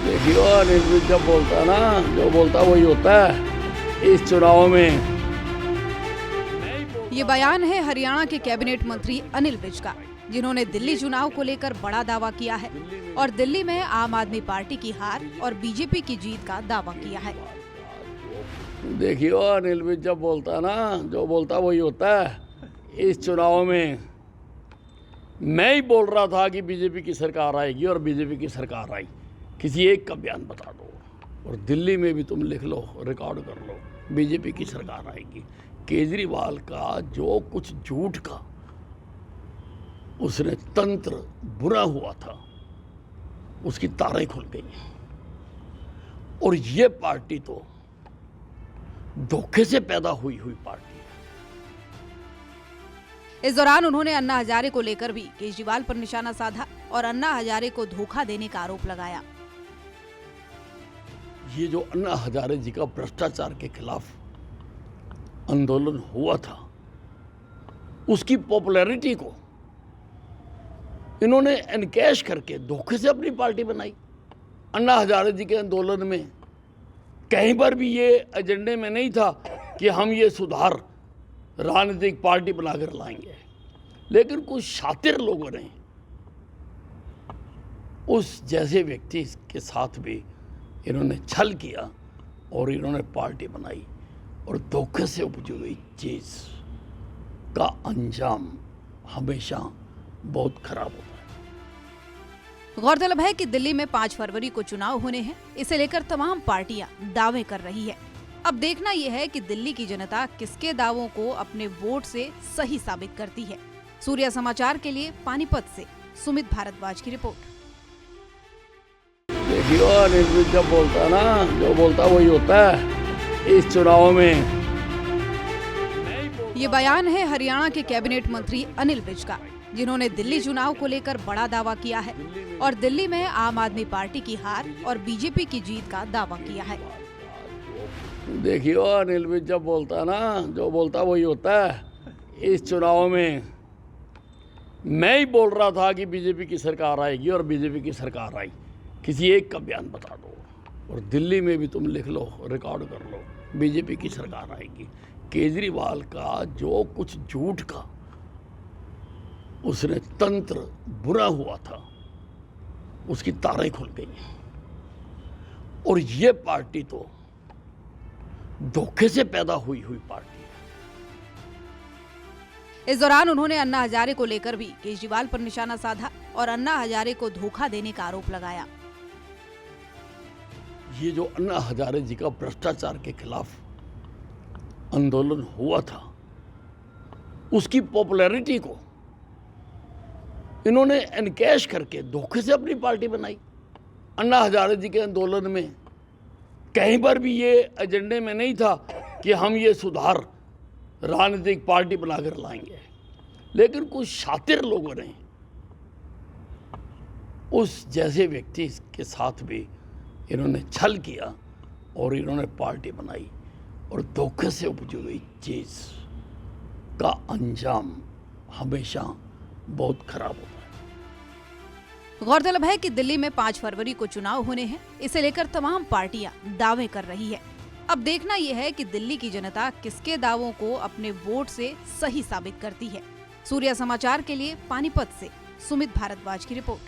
देखियो अनिल विज जब बोलता है ना, जो बोलता वही होता है इस चुनाव में। ये बयान है हरियाणा के कैबिनेट मंत्री अनिल विज का, जिन्होंने दिल्ली चुनाव को लेकर बड़ा दावा किया है और दिल्ली में आम आदमी पार्टी की हार और बीजेपी की जीत का दावा किया है। देखियो अनिल विज जब बोलता है ना, जो बोलता वही होता है इस चुनाव में। मैं ही बोल रहा था कि बीजेपी की सरकार आएगी और बीजेपी की सरकार आई। किसी एक का बयान बता दो और दिल्ली में भी तुम लिख लो, रिकॉर्ड कर लो, बीजेपी की सरकार आएगी। केजरीवाल का जो कुछ झूठ का उसने तंत्र बुरा हुआ था, उसकी तारें खुल गई। और ये पार्टी तो धोखे से पैदा हुई पार्टी है। इस दौरान उन्होंने अन्ना हजारे को लेकर भी केजरीवाल पर निशाना साधा और अन्ना हजारे को धोखा देने का आरोप लगाया। ये जो अन्ना हजारे जी का भ्रष्टाचार के खिलाफ आंदोलन हुआ था, उसकी पॉपुलैरिटी को इन्होंने एनकैश करके धोखे से अपनी पार्टी बनाई। अन्ना हजारे जी के आंदोलन में कहीं पर भी ये एजेंडे में नहीं था कि हम ये सुधार राजनीतिक पार्टी बनाकर लाएंगे, लेकिन कुछ शातिर लोगों ने उस जैसे व्यक्ति के साथ भी इन्होंने छल किया और इन्होंने पार्टी बनाई। और धोखे से उपजी हुई चीज का अंजाम हमेशा बहुत खराब होता है। गौरतलब है कि दिल्ली में 5 फरवरी को चुनाव होने हैं। इसे लेकर तमाम पार्टियां दावे कर रही है। अब देखना यह है कि दिल्ली की जनता किसके दावों को अपने वोट से सही साबित करती है। सूर्या समाचार के लिए पानीपत से सुमित भारद्वाज की रिपोर्ट। देखियो अनिल विज जब बोलता है ना, जो बोलता वही होता है इस चुनाव में। ये बयान है हरियाणा के कैबिनेट मंत्री अनिल विज का, जिन्होंने दिल्ली चुनाव को लेकर बड़ा दावा किया है और दिल्ली में आम आदमी पार्टी की हार और बीजेपी की जीत का दावा किया है। देखियो अनिल विज जब बोलता है ना, जो बोलता वही होता है इस चुनाव में। मैं ही बोल रहा था कि बीजेपी की सरकार आएगी और बीजेपी की सरकार आई। किसी एक का बयान बता दो और दिल्ली में भी तुम लिख लो, रिकॉर्ड कर लो, बीजेपी की सरकार आएगी। केजरीवाल का जो कुछ झूठ का उसने तंत्र बुरा हुआ था, उसकी तारें खुल गई। और ये पार्टी तो धोखे से पैदा हुई पार्टी है। इस दौरान उन्होंने अन्ना हजारे को लेकर भी केजरीवाल पर निशाना साधा और अन्ना हजारे को धोखा देने का आरोप लगाया। ये जो अन्ना हजारे जी का भ्रष्टाचार के खिलाफ आंदोलन हुआ था, उसकी पॉपुलैरिटी को इन्होंने एनकैश करके धोखे से अपनी पार्टी बनाई। अन्ना हजारे जी के आंदोलन में कहीं पर भी ये एजेंडे में नहीं था कि हम ये सुधार राजनीतिक पार्टी बनाकर लाएंगे, लेकिन कुछ शातिर लोगों ने उस जैसे व्यक्ति के साथ भी इन्होंने छल किया और इन्होंने पार्टी बनाई। और धोखे से उपजी हुई चीज का अंजाम हमेशा बहुत खराब होता है। गौरतलब है कि दिल्ली में 5 फरवरी को चुनाव होने हैं। इसे लेकर तमाम पार्टियां दावे कर रही है। अब देखना यह है कि दिल्ली की जनता किसके दावों को अपने वोट से सही साबित करती है। सूर्या समाचार के लिए पानीपत से सुमित भारद्वाज की रिपोर्ट।